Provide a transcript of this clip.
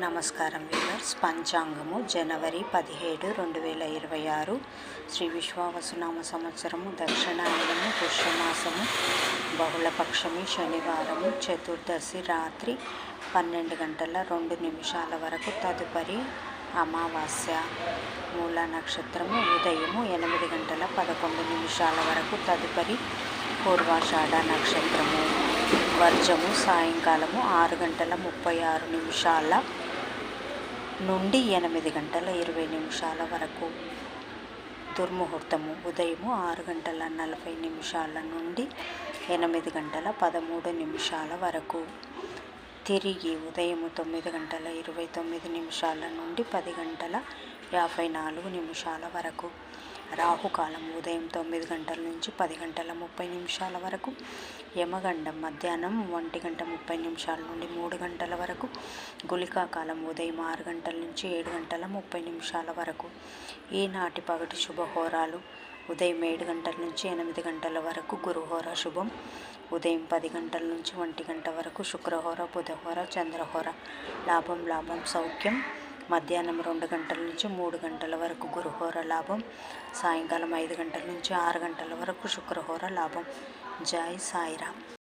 నమస్కారం వ్యూవర్స్. పంచాంగము జనవరి 17, 2026 శ్రీ విశ్వావసునామ సంవత్సరము, దక్షిణాయనము, పుష్యమాసము, బహుళపక్షమి, శనివారము, చతుర్దశి రాత్రి 12 గంటల 2 నిమిషాల వరకు, తదుపరి అమావాస్య. మూల నక్షత్రము ఉదయము 8 గంటల 11 నిమిషాల వరకు, తదుపరి పూర్వాషాఢ నక్షత్రము. వర్జము సాయంకాలము 6 గంటల 36 నిమిషాల నుండి 8 గంటల 20 నిమిషాల వరకు. దుర్ముహూర్తము ఉదయము 6 గంటల 40 నిమిషాల నుండి 8 గంటల 13 నిమిషాల వరకు. తిరిగి ఉదయము 9 గంటల 29 నిమిషాల నుండి 10 గంటల 54 నిమిషాల వరకు. రాహుకాలం ఉదయం 9 గంటల నుంచి 10 గంటల 30 నిమిషాల వరకు. యమగండం మధ్యాహ్నం 1 గంట 30 నిమిషాల నుండి 3 గంటల వరకు. గుళికా కాలం ఉదయం 6 గంటల నుంచి 7 గంటల 30 నిమిషాల వరకు. ఈనాటి పగటి శుభహోరాలు: ఉదయం 7 గంటల నుంచి 8 గంటల వరకు గురుహోర శుభం. ఉదయం 10 గంటల నుంచి 1 గంట వరకు శుక్రహోర, బుధహోర, చంద్రహోర. లాభం సౌఖ్యం. మధ్యాహ్నం 2 గంటల నుంచి 3 గంటల వరకు గురుహోర లాభం. సాయంకాలం 5 గంటల నుంచి 6 గంటల వరకు శుక్రహోర లాభం. జై సాయిరామ్.